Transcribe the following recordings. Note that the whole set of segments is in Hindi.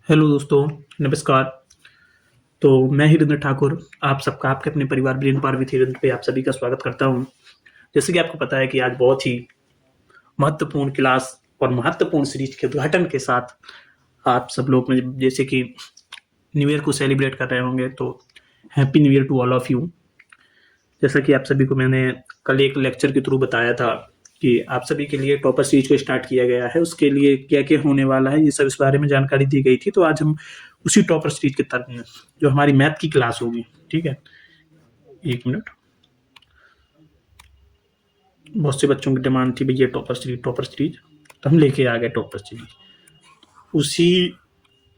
हेलो दोस्तों, नमस्कार। तो मैं हिरेंद्र ठाकुर, आप सबका आपके अपने परिवार ब्रेन पावर विथ हिरेंद्र पे आप सभी का स्वागत करता हूँ। जैसे कि आपको पता है कि आज बहुत ही महत्वपूर्ण क्लास और महत्वपूर्ण सीरीज के उद्घाटन के साथ आप सब लोग में जैसे कि न्यू ईयर को सेलिब्रेट कर रहे होंगे, तो happy new year to all of you. जैसा कि आप सभी को मैंने कल एक लेक्चर के थ्रू बताया था कि आप सभी के लिए टॉपर सीरीज को स्टार्ट किया गया है, उसके लिए क्या क्या होने वाला है, ये सब इस बारे में जानकारी दी गई थी। तो आज हम उसी टॉपर सीरीज के तहत में जो हमारी मैथ की क्लास होगी, ठीक है, एक मिनट। बहुत से बच्चों की डिमांड थी भैया टॉपर सीरीज, तो हम लेके आ गए टॉपर सीरीज। उसी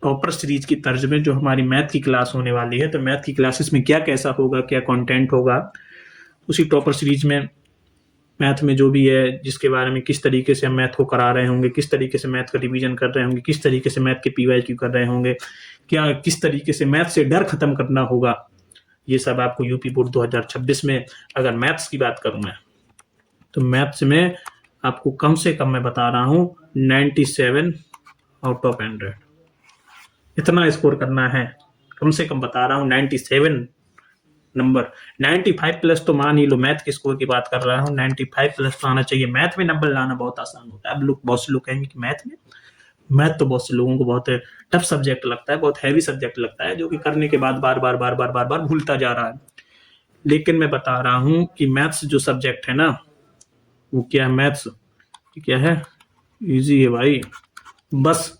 टॉपर सीरीज की तर्ज में जो हमारी मैथ की क्लास होने वाली है, तो मैथ की क्लासेस में क्या कैसा होगा, क्या कंटेंट होगा, उसी टॉपर सीरीज में मैथ में जो भी है, जिसके बारे में किस तरीके से हम मैथ को करा रहे होंगे, किस तरीके से मैथ का रिवीजन कर रहे होंगे, किस तरीके से मैथ के पीवाईक्यू कर रहे होंगे, क्या किस तरीके से मैथ से डर खत्म करना होगा, ये सब आपको यूपी बोर्ड 2026 में, अगर मैथ्स की बात करूं मैं, तो मैथ्स में आपको कम से कम मैं बता रहा हूं 97 आउट ऑफ 100 इतना स्कोर करना है। कम से कम बता रहा हूं 97 नंबर। 95 प्लस तो मान ही लो, मैथ के स्कोर की बात कर रहा हूँ, 95 प्लस तो आना चाहिए। मैथ में नंबर लाना बहुत आसान होता है। अब लोग, बहुत से लोग कहेंगे कि मैथ तो बहुत से लोगों को बहुत टफ सब्जेक्ट लगता है, बहुत हैवी सब्जेक्ट लगता है, जो कि करने के बाद बार बार बार बार बार बार भूलता जा रहा है। लेकिन मैं बता रहा हूं कि मैथ्स जो सब्जेक्ट है ना, वो क्या है, मैथ्स क्या है, इजी है भाई। बस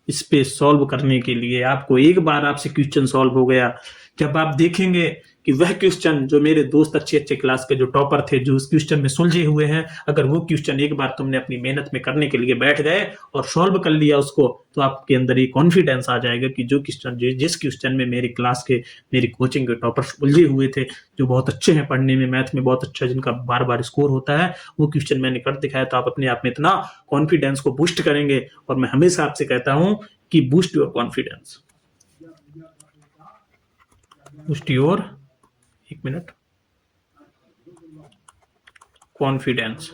इस पे सॉल्व करने के लिए आपको एक बार आपसे क्वेश्चन सॉल्व हो गया, जब आप देखेंगे कि वह क्वेश्चन जो मेरे दोस्त अच्छे अच्छे क्लास के जो टॉपर थे, जो उस क्वेश्चन में सुलझे हुए हैं, अगर वो क्वेश्चन एक बार तुमने अपनी मेहनत में करने के लिए बैठ गए और सॉल्व कर लिया उसको, तो आपके अंदर ये कॉन्फिडेंस आ जाएगा कि जो क्वेश्चन, जिस क्वेश्चन में मेरी क्लास के, मेरी कोचिंग के टॉपर उलझे हुए थे, जो बहुत अच्छे हैं पढ़ने में, मैथ में बहुत अच्छा, जिनका बार बार स्कोर होता है, वो क्वेश्चन मैंने कर दिखाया। तो आप अपने आप में इतना कॉन्फिडेंस को बूस्ट करेंगे। और मैं हमेशा आपसे कहता हूं कि boost your confidence, boost your, एक मिनट, कॉन्फिडेंस।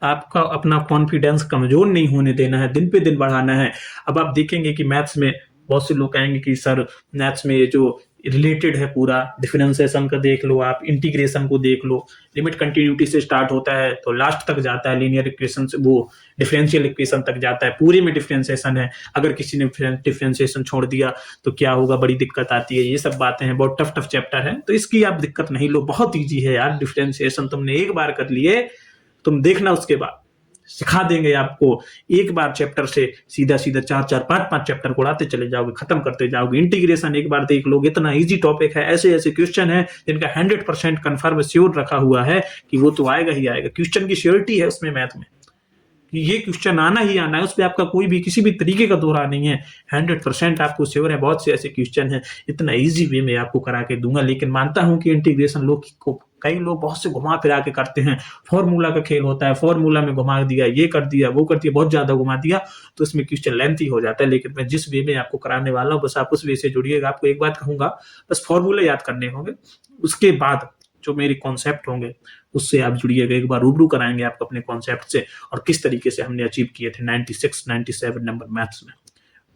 आपका अपना कॉन्फिडेंस कमजोर नहीं होने देना है, दिन पे दिन बढ़ाना है। अब आप देखेंगे कि मैथ्स में बहुत से लोग कहेंगे कि सर मैथ्स में ये जो रिलेटेड है पूरा, डिफरेंशिएशन का देख लो, आप इंटीग्रेशन को देख लो, लिमिट कंटिन्यूटी से स्टार्ट होता है तो लास्ट तक जाता है, लीनियर इक्वेशन से वो डिफरेंशियल इक्वेशन तक जाता है, पूरे में डिफरेंशिएशन है। अगर किसी ने डिफरेंशिएशन छोड़ दिया तो क्या होगा, बड़ी दिक्कत आती है। ये सब बातें हैं, बहुत टफ टफ चैप्टर है, तो इसकी आप दिक्कत नहीं लो, बहुत ईजी है यार। डिफरेंशिएशन तुमने एक बार कर लिए, तुम देखना उसके बाद सिखा देंगे आपको। एक बार चैप्टर से सीधा सीधा 4 4 5 5 चैप्टर को उड़ाते चले जाओगे, खत्म करते जाओगे। इंटीग्रेशन एक बार देख लोगे, इतना इजी टॉपिक है। ऐसे ऐसे क्वेश्चन है जिनका 100% कंफर्म श्योर रखा हुआ है कि वो तो आएगा ही आएगा। क्वेश्चन की श्योरिटी है उसमें, मैथ में, कि ये क्वेश्चन आना ही आना है, उस पर आपका कोई भी किसी भी तरीके का दोहरा नहीं है। 100% आपको श्योर है। बहुत से ऐसे क्वेश्चन है, इतना इजी वे में आपको करा के दूंगा। लेकिन मानता हूं कि इंटीग्रेशन लोग को कई लोग बहुत से घुमा फिरा के करते हैं, फॉर्मूला का खेल होता है, फॉर्मूला में घुमा दिया, ये कर दिया, वो कर दिया, बहुत ज्यादा घुमा दिया, तो इसमें क्वेश्चन लेंथी हो जाता है। लेकिन मैं जिस वे में आपको कराने वाला हूँ, बस आप उस वे से जुड़िएगा। आपको एक बात कहूंगा, बस फॉर्मूले याद करने होंगे, उसके बाद जो मेरे कॉन्सेप्ट होंगे उससे आप जुड़िएगा। एक बार रूबरू कराएंगे आपको अपने कॉन्सेप्ट से, और किस तरीके से हमने अचीव किए थे 96 97 नंबर मैथ्स में।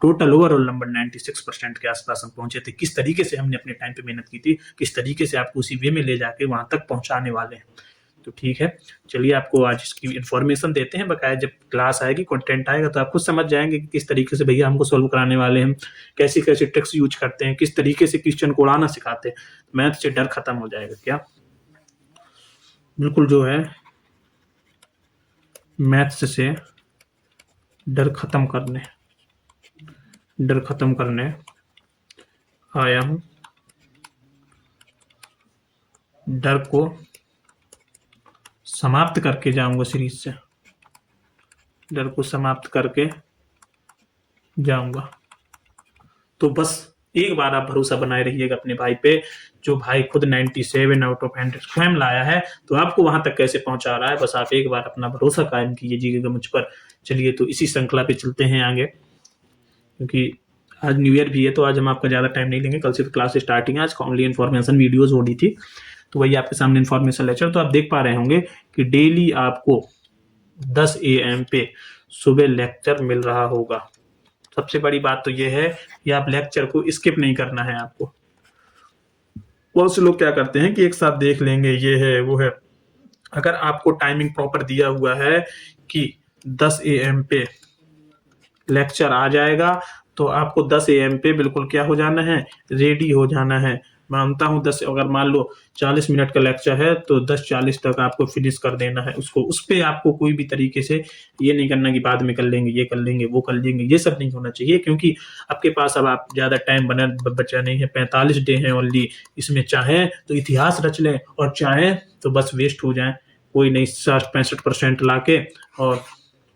टोटल ओवरऑल नंबर 96% के आसपास हम पहुंचे थे। किस तरीके से हमने अपने टाइम पे मेहनत की थी, किस तरीके से आपको उसी वे में ले जाके वहां तक पहुंचाने वाले हैं। तो ठीक है, चलिए आपको आज इसकी इन्फॉर्मेशन देते हैं बकाया। जब क्लास आएगी, कंटेंट आएगा, तो आप खुद समझ जाएंगे कि किस तरीके से भैया हमको सॉल्व कराने वाले हैं, कैसी कैसी ट्रिक्स यूज करते हैं, किस तरीके से क्वेश्चन को उड़ाना सिखाते हैं। मैथ से डर खत्म हो जाएगा। क्या बिल्कुल जो है, मैथ्स से डर खत्म करने आया हूं। डर को समाप्त करके जाऊंगा सीरीज से, डर को समाप्त करके जाऊंगा। तो बस एक बार आप भरोसा बनाए रहिएगा अपने भाई पे, जो भाई खुद 97 आउट ऑफ 100 स्वयं लाया है, तो आपको वहां तक कैसे पहुंचा रहा है, बस आप एक बार अपना भरोसा कायम कीजिएगा मुझ पर। चलिए, तो इसी श्रृंखला पे चलते हैं आगे, क्योंकि आज न्यू ईयर भी है, तो आज हम आपका ज़्यादा टाइम नहीं लेंगे। कल से तो क्लास स्टार्टिंग है, आज ओनली इन्फॉर्मेशन वीडियोज़ हो रही थी, तो वही आपके सामने इन्फॉर्मेशन लेक्चर। तो आप देख पा रहे होंगे कि डेली आपको 10 AM पे सुबह लेक्चर मिल रहा होगा। सबसे बड़ी बात तो ये है कि आप लेक्चर को स्किप नहीं करना है आपको। बहुत से लोग क्या करते हैं कि एक साथ देख लेंगे, ये है वो है। अगर आपको टाइमिंग प्रॉपर दिया हुआ है कि 10 AM पे लेक्चर आ जाएगा, तो आपको 10 AM पे बिल्कुल क्या हो जाना है, रेडी हो जाना है। मानता हूँ 10, अगर मान लो 40 मिनट का लेक्चर है तो 10:40 तक आपको फिनिश कर देना है उसको। उस पे आपको कोई भी तरीके से ये नहीं करना कि बाद में कर लेंगे, ये कर लेंगे, वो कर लेंगे, ये सब नहीं होना चाहिए, क्योंकि आपके पास अब आप ज़्यादा टाइम बचा नहीं है, 45 डे है ओनली। इसमें चाहें तो इतिहास रच लें और चाहें तो बस वेस्ट हो जाएं, कोई नहीं 60-65% ला के। और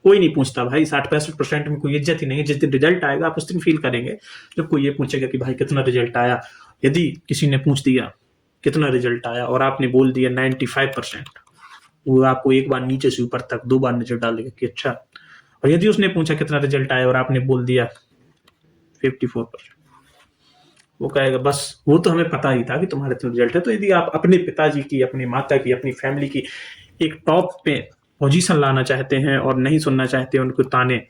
कोई नहीं पूछता भाई, 60-65% में कोई इज्जत ही नहीं है। जिस दिन रिजल्ट आएगा आप उस दिन फील करेंगे, जब कोई ये पूछेगा कि भाई कितना रिजल्ट आया। यदि किसी ने पूछ दिया कितना रिजल्ट आया और आपने बोल दिया 95%, वो आपको एक बार नीचे से ऊपर तक 2 बार नजर डालेगा कि अच्छा। और यदि उसने पूछा कितना रिजल्ट आया और आपने बोल दिया 54%, वो कहेगा बस वो तो हमें पता ही था कि तुम्हारे इतना रिजल्ट है। तो यदि आप अपने पिताजी की, अपनी माता की, अपनी फैमिली की एक टॉप पे पोजीशन लाना चाहते हैं और नहीं सुनना चाहते उनको ताने,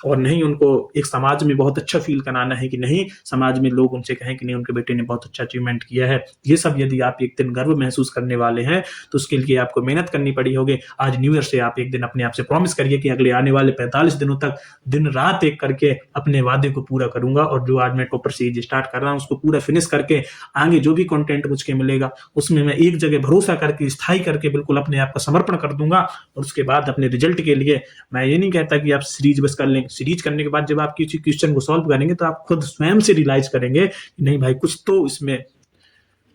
और नहीं उनको एक समाज में बहुत अच्छा फील कराना है कि नहीं समाज में लोग उनसे कहें कि नहीं उनके बेटे ने बहुत अच्छा अचीवमेंट किया है, ये सब यदि आप एक दिन गर्व महसूस करने वाले हैं तो उसके लिए आपको मेहनत करनी पड़ी होगी। आज न्यू ईयर से आप एक दिन अपने आप से प्रॉमिस करिए कि अगले आने वाले 45 दिनों तक दिन रात एक करके अपने वादे को पूरा करूंगा, और जो आज मैं टॉपर सीरीज स्टार्ट कर रहा हूँ उसको पूरा फिनिश करके आगे जो भी कंटेंट मुझके मिलेगा उसमें मैं एक जगह भरोसा करके स्थायी करके बिल्कुल अपने आप का समर्पण कर दूंगा। और उसके बाद अपने रिजल्ट के लिए मैं ये नहीं कहता कि आप सीरीज बस कर लें, सीरीज करने के बाद जब आप किसी क्वेश्चन को सॉल्व करेंगे तो आप खुद स्वयं से रियलाइज करेंगे कि नहीं भाई कुछ तो इसमें,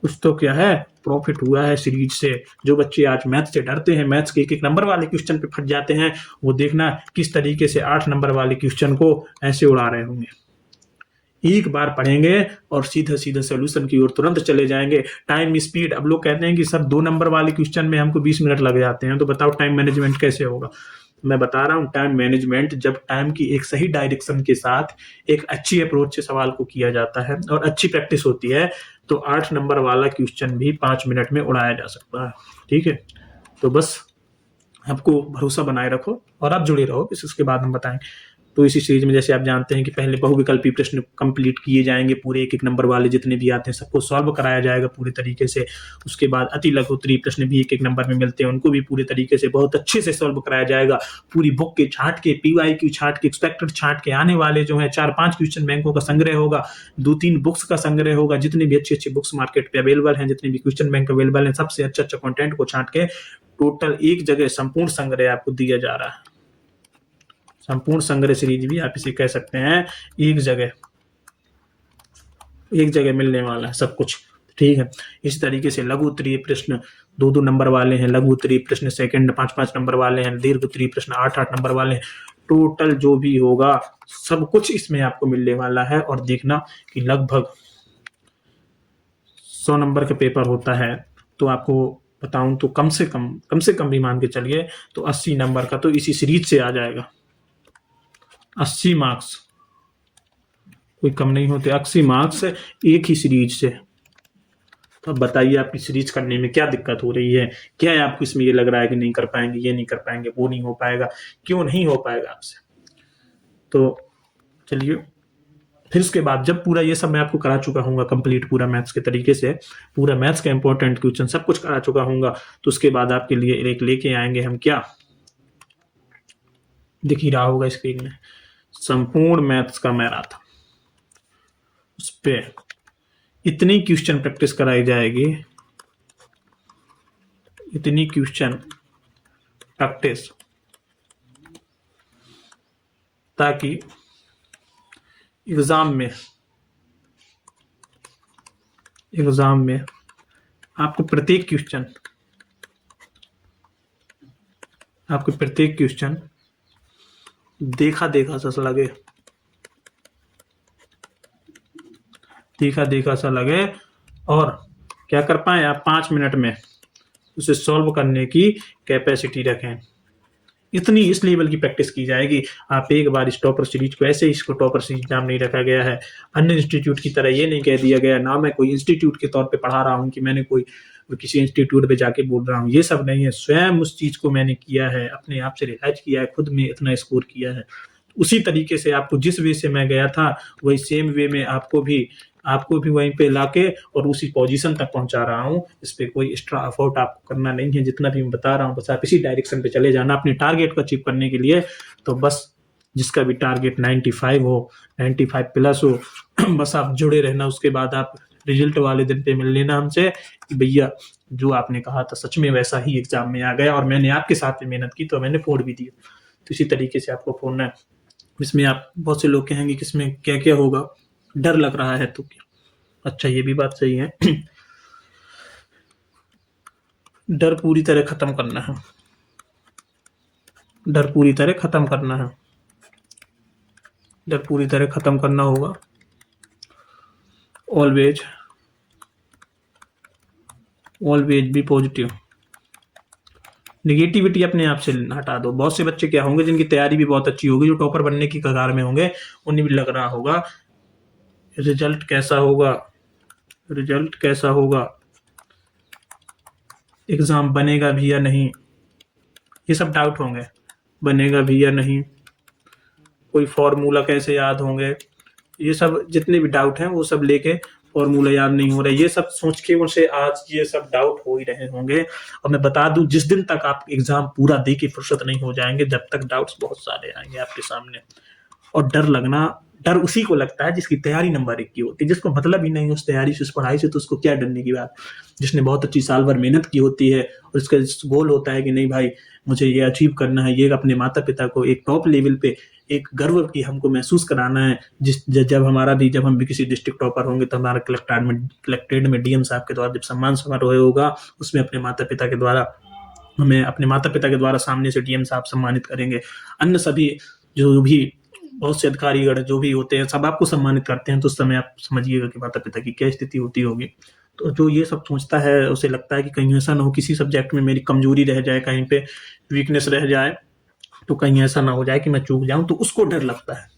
कुछ तो क्या है प्रॉफिट हुआ है सीरीज से। जो बच्चे आज मैथ से डरते हैं, मैथ्स के एक नंबर वाले क्वेश्चन पे फट जाते हैं, वो देखना किस तरीके से 8 नंबर वाले क्वेश्चन को ऐसे उड़ा रहे होंगे। एक बार पढ़ेंगे और सीधा सीधा सोल्यूशन की ओर तुरंत चले जाएंगे। टाइम स्पीड, अब लोग कहते हैं कि सर 2 नंबर वाले क्वेश्चन में हमको 20 मिनट लग जाते हैं, तो बताओ टाइम मैनेजमेंट कैसे होगा। मैं बता रहा हूँ टाइम मैनेजमेंट जब टाइम की एक सही डायरेक्शन के साथ एक अच्छी अप्रोच से सवाल को किया जाता है और अच्छी प्रैक्टिस होती है तो 8 नंबर वाला क्वेश्चन भी 5 मिनट में उड़ाया जा सकता है। ठीक है, तो बस आपको भरोसा बनाए रखो और आप जुड़े रहो, इसके बाद हम बताएंगे। तो इसी सीरीज में जैसे आप जानते हैं कि पहले बहुविकल्पी प्रश्न कंप्लीट किए जाएंगे, पूरे एक नंबर वाले जितने भी आते हैं सबको सॉल्व कराया जाएगा पूरे तरीके से। उसके बाद अति लघु उत्तरीय प्रश्न भी एक नंबर में मिलते हैं, उनको भी पूरे तरीके से बहुत अच्छे से सॉल्व कराया जाएगा। पूरी बुक के छांट के, PYQ छांट के, एक्सपेक्टेड छांट के आने वाले जो है 4-5 क्वेश्चन बैंकों का संग्रह होगा, 2-3 बुक्स का संग्रह होगा, जितनी भी अच्छी अच्छी बुक्स मार्केट पे अवेलेबल हैं, जितने भी क्वेश्चन बैंक अवेलेबल हैं, सबसे अच्छा अच्छा कंटेंट को छांट के टोटल एक जगह संपूर्ण संग्रह आपको दिया जा रहा है। संपूर्ण संग्रह सीरीज भी आप इसे कह सकते हैं, एक जगह मिलने वाला है सब कुछ। ठीक है, इस तरीके से लघु उत्तरीय प्रश्न 2-2 नंबर वाले हैं, लघु उत्तरीय प्रश्न सेकंड 5-5 नंबर वाले हैं, दीर्घ उत्तरीय प्रश्न 8-8 नंबर वाले हैं। टोटल जो भी होगा सब कुछ इसमें आपको मिलने वाला है। और देखना कि लगभग 100 नंबर का पेपर होता है, तो आपको बताऊं तो कम से कम भी मान के चलिए तो 80 नंबर का तो इसी सीरीज से आ जाएगा। 80 मार्क्स, कोई कम नहीं होते, 80 मार्क्स एक ही सीरीज से। तो अब बताइए आपकी सीरीज करने में क्या दिक्कत हो रही है, क्या है आपको इसमें ये लग रहा है कि नहीं कर पाएंगे, ये नहीं कर पाएंगे, वो नहीं हो पाएगा, क्यों नहीं हो पाएगा आपसे। तो चलिए फिर उसके बाद जब पूरा ये सब मैं आपको करा चुका हूँ कंप्लीट पूरा मैथ्स के तरीके से, पूरा मैथ्स का इंपॉर्टेंट क्वेश्चन सब कुछ करा चुका हूँ, तो उसके बाद आपके लिए एक लेके आएंगे हम, क्या दिख ही रहा होगा स्क्रीन में, संपूर्ण मैथ्स का मैराथन। उस पे इतनी क्वेश्चन प्रैक्टिस कराई जाएगी, इतनी क्वेश्चन प्रैक्टिस, ताकि एग्जाम में आपको प्रत्येक क्वेश्चन देखा सा लगे और क्या कर पाए आप 5 मिनट में उसे सॉल्व करने की कैपेसिटी रखें। इतनी इस लेवल की प्रैक्टिस की जाएगी। आप एक बार इस टॉपर सीरीज को, ऐसे इसको टॉपर सीरीज नाम नहीं रखा गया है, अन्य इंस्टीट्यूट की तरह ये नहीं कह दिया गया, ना मैं कोई इंस्टीट्यूट के तौर पे पढ़ा रहा हूँ कि मैंने कोई किसी इंस्टीट्यूट पे जाके बोल रहा हूँ, ये सब नहीं है। स्वयं उस चीज को मैंने किया है, अपने आप से रिसर्च किया है, खुद में इतना स्कोर किया है। उसी तरीके से आपको जिस वे से मैं गया था वही सेम वे में आपको भी वहीं पे लाके और उसी पोजीशन तक पहुंचा रहा हूं। इस पे कोई एक्स्ट्रा एफर्ट आपको करना नहीं है, जितना भी मैं बता रहा हूं बस आप इसी डायरेक्शन पे चले जाना अपने टारगेट को अचीव करने के लिए। तो बस जिसका भी टारगेट 95 हो, 95 प्लस हो, बस आप जुड़े रहना। उसके बाद आप रिजल्ट वाले दिन पे मिल लेना हमसे कि भैया जो आपने कहा था सच में वैसा ही एग्जाम में आ गया और मैंने आपके साथ में मेहनत की तो मैंने फोड़ भी दिया। तो इसी तरीके से आपको फोड़ना है। इसमें आप बहुत से लोग कहेंगे कि इसमें क्या क्या होगा, डर लग रहा है तो क्या, अच्छा ये भी बात सही है। डर पूरी तरह खत्म करना है, डर पूरी तरह खत्म करना है, डर पूरी तरह खत्म करना होगा। ऑलवेज बी पॉजिटिव, निगेटिविटी अपने आप से हटा दो। बहुत से बच्चे क्या होंगे जिनकी तैयारी भी बहुत अच्छी होगी, जो टॉपर बनने की कगार में होंगे, उन्हें भी लग रहा होगा रिजल्ट कैसा होगा, रिजल्ट कैसा होगा, एग्जाम बनेगा भी या नहीं, ये सब डाउट होंगे, बनेगा भी या नहीं, कोई फॉर्मूला कैसे याद होंगे, ये सब जितने भी डाउट हैं वो सब लेके फॉर्मूला याद नहीं हो रहा है, ये सब सोच के उनसे आज ये सब डाउट हो ही रहे होंगे। और मैं बता दूं जिस दिन तक आप एग्जाम पूरा दे के फुर्सत नहीं हो जाएंगे जब तक डाउट्स बहुत सारे आएंगे आपके सामने। और डर उसी को लगता है जिसकी तैयारी नंबर 1 की होती है, जिसको मतलब ही नहीं उस तैयारी से, उस पढ़ाई से, तो उसको क्या डरने की बात। जिसने बहुत अच्छी साल भर मेहनत की होती है और उसका गोल होता है कि नहीं भाई मुझे ये अचीव करना है, ये अपने माता पिता को एक टॉप लेवल पे एक गर्व की हमको महसूस कराना है। जब हम भी किसी डिस्ट्रिक्ट टॉपर होंगे तो हमारा कलेक्टेड में डीएम साहब के द्वारा जब सम्मान समारोह होगा उसमें अपने माता पिता के द्वारा सामने से डीएम साहब सम्मानित करेंगे। अन्य सभी जो भी बहुत से अधिकारीगण जो भी होते हैं सब आपको सम्मानित करते हैं। तो उस समय आप समझिएगा कि माता पिता की क्या स्थिति होती होगी। तो जो ये सब सोचता है उसे लगता है कि कहीं ऐसा ना हो किसी सब्जेक्ट में मेरी कमजोरी रह जाए, कहीं पे वीकनेस रह जाए, तो कहीं ऐसा ना हो जाए कि मैं चूक जाऊं, तो उसको डर लगता है।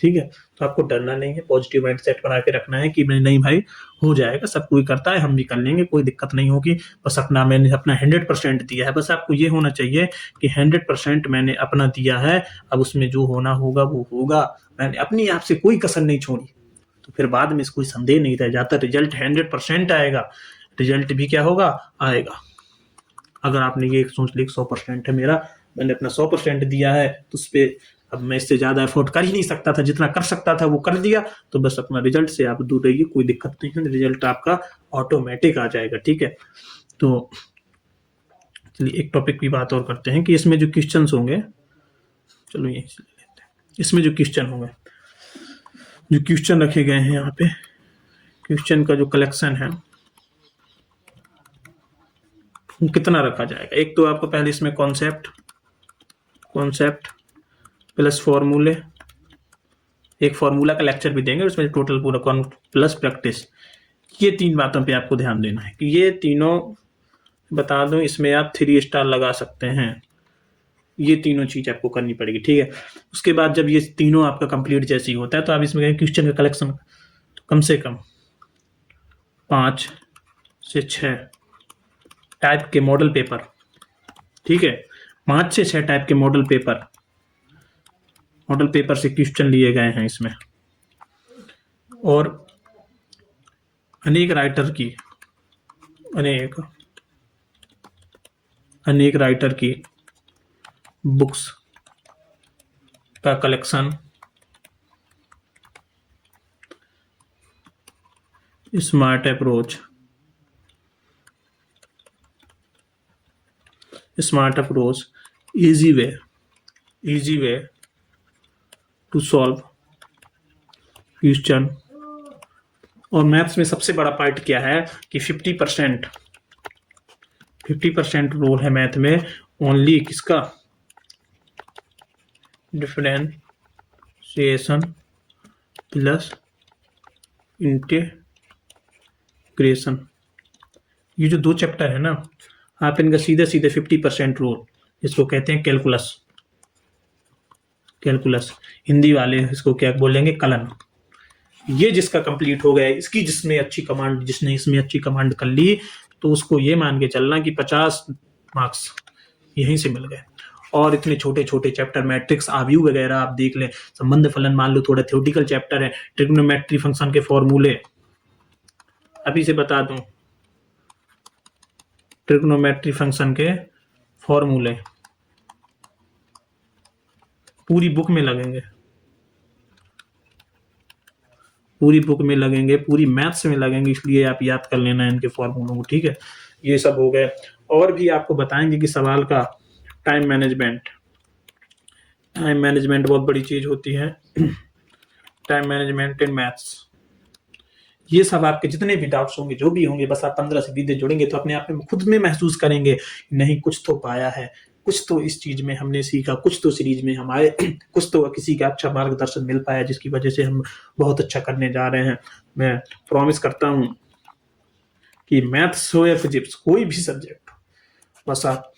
ठीक है, तो आपको डरना नहीं है, पॉजिटिव माइंड सेट बना के रखना है कि नहीं भाई हो जाएगा, सब कोई करता है, हम भी कर लेंगे, कोई दिक्कत नहीं होगी। बस मैंने अपना 100% दिया है। बस आपको ये होना चाहिए कि 100% मैंने अपना दिया है, अब उसमें जो होना होगा वो होगा, मैंने अपनी आप से कोई कसर नहीं छोड़ी। तो फिर बाद में कोई संदेह नहीं रह जाता, रिजल्ट 100% आएगा, रिजल्ट भी क्या होगा, आएगा। अगर आपने ये सोच लिया 100% है मेरा, मैंने अपना 100% दिया है, तो उस पर अब मैं इससे ज्यादा एफोर्ड कर ही नहीं सकता था, जितना कर सकता था वो कर दिया, तो बस अपना रिजल्ट से आप दूर रहिए, कोई दिक्कत नहीं है, रिजल्ट आपका ऑटोमेटिक आ जाएगा। ठीक है, तो चलिए एक टॉपिक की बात और करते हैं कि इसमें जो क्वेश्चन होंगे, चलो यही से ले लेते हैं। इसमें जो क्वेश्चन रखे गए हैं यहाँ पे, क्वेश्चन का जो कलेक्शन है कितना रखा जाएगा। एक तो आपको पहले इसमें कॉन्सेप्ट प्लस फॉर्मूले, एक फॉर्मूला का लेक्चर भी देंगे, उसमें टोटल पूरा प्लस प्रैक्टिस, ये 3 बातों पे आपको ध्यान देना है कि ये तीनों बता दूं इसमें आप 3 स्टार लगा सकते हैं। ये तीनों चीज आपको करनी पड़ेगी। ठीक है, उसके बाद जब ये तीनों आपका कंप्लीट जैसे ही होता है तो आप इसमें क्वेश्चन का कलेक्शन कम से कम 5 से 6 टाइप के मॉडल पेपर, ठीक है, 5 से 6 टाइप के मॉडल पेपर से क्वेश्चन लिए गए हैं इसमें। और अनेक राइटर की बुक्स का collection, smart approach, easy way to solve question. और मैथ्स में सबसे बड़ा पार्ट क्या है कि 50% रोल है मैथ में ओनली किसका, डिफरेंशिएशन प्लस इंटीग्रेशन। ये जो 2 चैप्टर है ना, आप इनका सीधे 50% रोल, इसको कहते हैं कैलकुलस, हिंदी वाले इसको क्या बोलेंगे, कलन। ये जिसका कंप्लीट हो गया, जिसने इसमें अच्छी कमांड कर ली, तो उसको ये मान के चलना कि 50 मार्क्स यहीं से मिल गए। और इतने छोटे-छोटे चैप्टर मैट्रिक्स, आव्यूह वगैरह आप देख लें, संबंध फलन मान लो थोड़ा थ्योरेटिकल चैप्टर है, ट्रिग्नोमेट्री फंक्शन के फॉर्मूले अभी से बता दूं, ट्रिग्नोमेट्री फंक्शन के फॉर्मूले पूरी बुक में लगेंगे, पूरी बुक में लगेंगे, पूरी मैथ्स में लगेंगे, इसलिए आप याद कर लेना इनके फॉर्मूलों को, ठीक है। ये सब हो गए। और भी आपको बताएंगे कि सवाल का टाइम मैनेजमेंट, टाइम मैनेजमेंट बहुत बड़ी चीज होती है। टाइम मैनेजमेंट इन मैथ्स, ये सब आपके जितने भी डाउट्स होंगे, जो भी होंगे, बस आप 15 से 20 दिन जुड़ेंगे तो अपने आप में खुद में महसूस करेंगे नहीं कुछ तो पाया है, कुछ तो इस चीज में हमने सीखा, कुछ तो सीरीज में हमारे कुछ तो किसी का अच्छा मार्गदर्शन मिल पाया जिसकी वजह से हम बहुत अच्छा करने जा रहे हैं। मैं प्रॉमिस करता हूं कि मैथ्स हो या फिजिक्स, कोई भी सब्जेक्ट हो, बस आप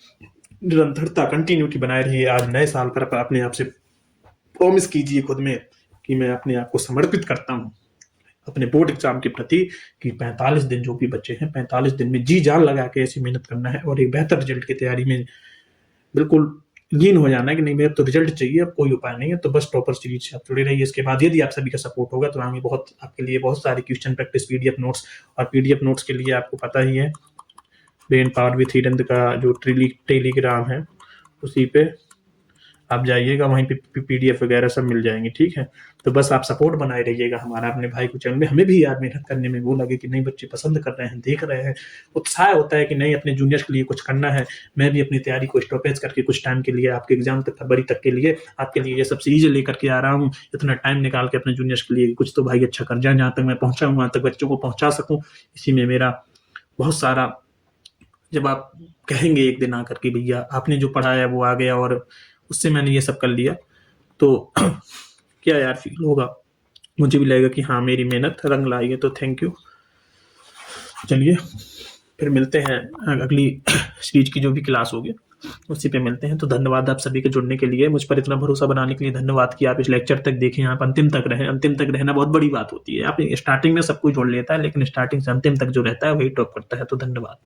निरंतरता कंटिन्यूटी बनाए रहिए। आज नए साल पर अपने आप से प्रॉमिस कीजिए खुद में कि मैं अपने आप को समर्पित करता हूं अपने बोर्ड एग्जाम के प्रति कि 45 दिन जो भी बच्चे हैं, 45 दिन में जी जान लगा के ऐसी मेहनत करना है और एक बेहतर रिजल्ट की तैयारी में बिल्कुल लीन हो जाना है कि नहीं मेरे तो रिजल्ट चाहिए, अब कोई उपाय नहीं है, तो बस टॉपर सीरीज से आप जुड़े रहिए। इसके बाद यदि आप सभी का सपोर्ट होगा तो आगे बहुत आपके लिए बहुत सारे क्वेश्चन प्रैक्टिस पीडीएफ नोट्स, और पीडीएफ नोट्स के लिए आपको पता ही है ब्रेन पावर विथ हिडन का जो टेलीग्राम है उसी पे आप जाइएगा, वहीं पे पीडीएफ वगैरह सब मिल जाएंगे, ठीक है। तो बस आप सपोर्ट बनाए रहिएगा हमारा अपने भाई को चैनल में, हमें भी यार मेहनत करने में वो लगे कि नहीं बच्चे पसंद कर रहे हैं, देख रहे हैं, उत्साह होता है कि नहीं अपने जूनियर्स के लिए कुछ करना है। मैं भी अपनी तैयारी को स्टॉपेज करके कुछ टाइम के लिए आपके एग्जाम तक, फरवरी तक के लिए आपके लिए ये सब सीरीजें लेकर के आ रहा हूँ, इतना टाइम निकाल के अपने जूनियर्स के लिए कुछ तो भाई अच्छा कर जाए, जहाँ तक मैं पहुंचा हूँ वहां तक बच्चों को पहुंचा सकूँ। इसी में मेरा बहुत सारा, जब आप कहेंगे एक दिन आकर के भैया आपने जो पढ़ाया वो आ गया और उससे मैंने ये सब कर लिया, तो क्या यार फील होगा, मुझे भी लगेगा कि हाँ मेरी मेहनत रंग लाई है। तो थैंक यू। चलिए फिर मिलते हैं अगली सीरीज की जो भी क्लास होगी उसी पे मिलते हैं। तो धन्यवाद आप सभी के जुड़ने के लिए, मुझ पर इतना भरोसा बनाने के लिए धन्यवाद कि आप इस लेक्चर तक देखें, आप अंतिम तक रहे। अंतिम तक रहना बहुत बड़ी बात होती है, आप स्टार्टिंग में सब कुछ जोड़ लेता है लेकिन स्टार्टिंग से अंतिम तक जो रहता है वही टॉप करता है। तो धन्यवाद।